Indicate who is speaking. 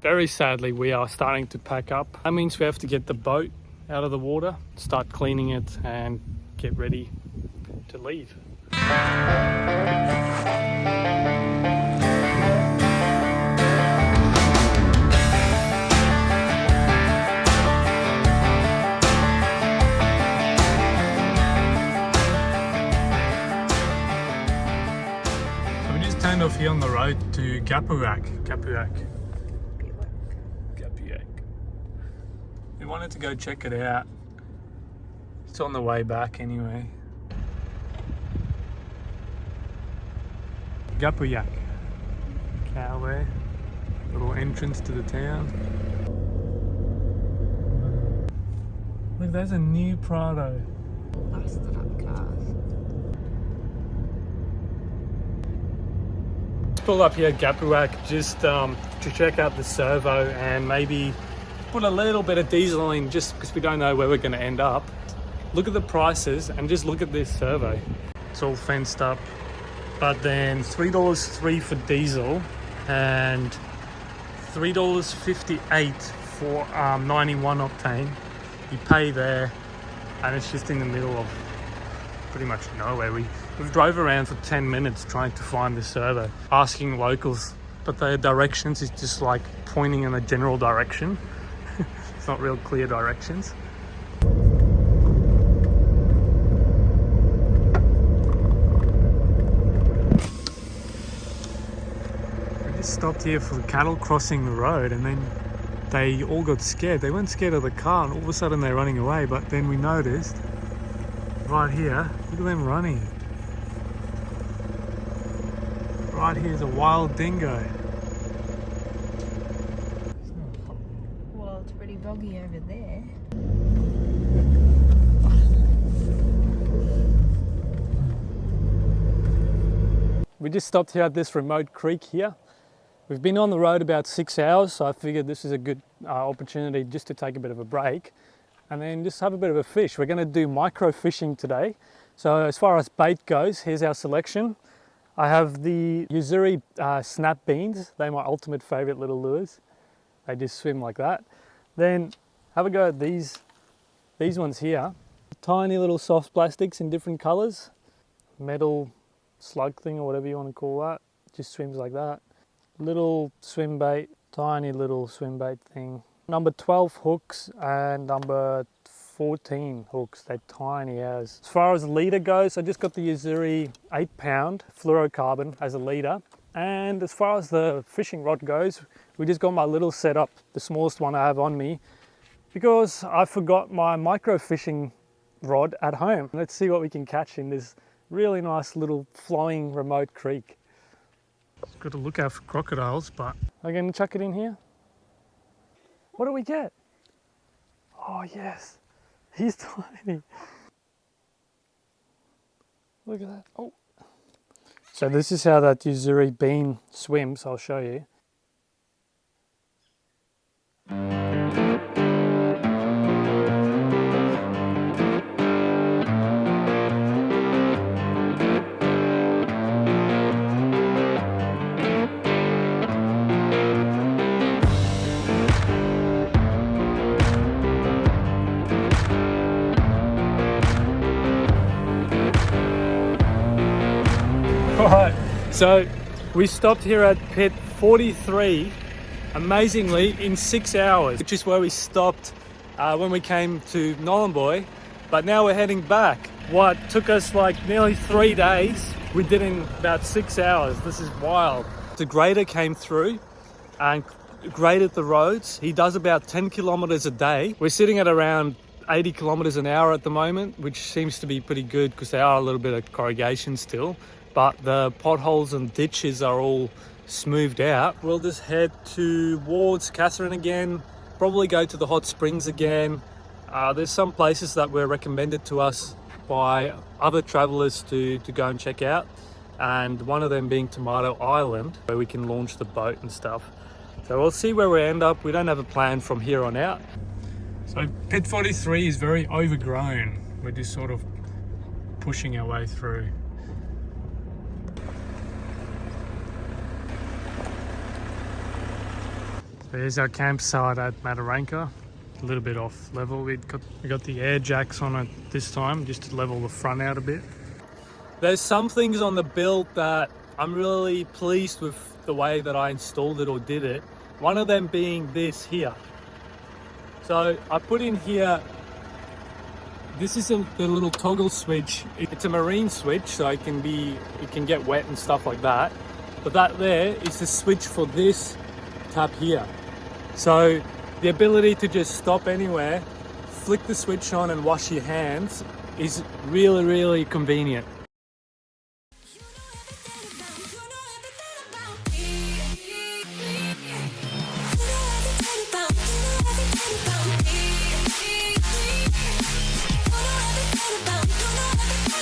Speaker 1: Very sadly, we are starting to pack up. That means we have to get the boat out of the water, start cleaning it, and get ready to leave. Turned off here on the road to Gapuak. We wanted to go check it out. It's on the way back anyway. Gapuak. Cowway. Little entrance to the town. Look, there's a new Prado.
Speaker 2: Busted up cars.
Speaker 1: Pull up here at Gapuak just to check out the servo and maybe put a little bit of diesel in just because we don't know where we're going to end up. Look at the prices and just look at this servo. It's all fenced up, but then $3.03 for diesel and $3.58 for 91 octane. You pay there and it's just in the middle of pretty much nowhere. We drove around for 10 minutes trying to find the servo, asking locals, but their directions is just like pointing in a general direction. It's not real clear directions. We just stopped here for the cattle crossing the road, and then they all got scared. They weren't scared of the car, and all of a sudden they're running away, but then we noticed right here, look at them running. Right here's a wild dingo.
Speaker 2: Well, it's pretty boggy over there.
Speaker 1: We just stopped here at this remote creek here. We've been on the road about 6 hours, so I figured this is a good opportunity just to take a bit of a break and then just have a bit of a fish. We're going to do micro fishing today. So as far as bait goes, here's our selection. I have the Uzuri snap beans. They're my ultimate favorite little lures. They just swim like that. Then have a go at these ones here. Tiny little soft plastics in different colors. Metal slug thing or whatever you want to call that. Just swims like that. Little swim bait, tiny little swim bait thing. Number 12 hooks and number 14 hooks. They're tiny as. As far as leader goes, I just got the Uzuri 8-pound fluorocarbon as a leader. And as far as the fishing rod goes, we just got my little setup, the smallest one I have on me, because I forgot my micro fishing rod at home. Let's see what we can catch in this really nice little flowing remote creek. It's got to look out for crocodiles, but I'm going to chuck it in here. What do we get? Oh yes, he's tiny. Look at that. Oh. So this is how that Uzuri bean swims. I'll show you. Alright, so we stopped here at pit 43, amazingly, in 6 hours, which is where we stopped when we came to Nhulunbuy, but now we're heading back. What took us like nearly 3 days, we did in about 6 hours. This is wild. The grader came through and graded the roads. He does about 10 kilometers a day. We're sitting at around 80 kilometers an hour at the moment, which seems to be pretty good because there are a little bit of corrugation still. But the potholes and ditches are all smoothed out. We'll just head towards Catherine again, probably go to the hot springs again. There's some places that were recommended to us by other travelers to go and check out, and one of them being Tomato Island, where we can launch the boat and stuff. So we'll see where we end up. We don't have a plan from here on out. So pit 43 is very overgrown. We're just sort of pushing our way through. There's our campsite at Mataranka. A little bit off level. We got the air jacks on it this time just to level the front out a bit. There's some things on the build that I'm really pleased with the way that I installed it or did it. One of them being this here. So I put in here, this is the little toggle switch. It's a marine switch, so it can get wet and stuff like that. But that there is the switch for this tap here. So the ability to just stop anywhere, flick the switch on and wash your hands is really, really convenient.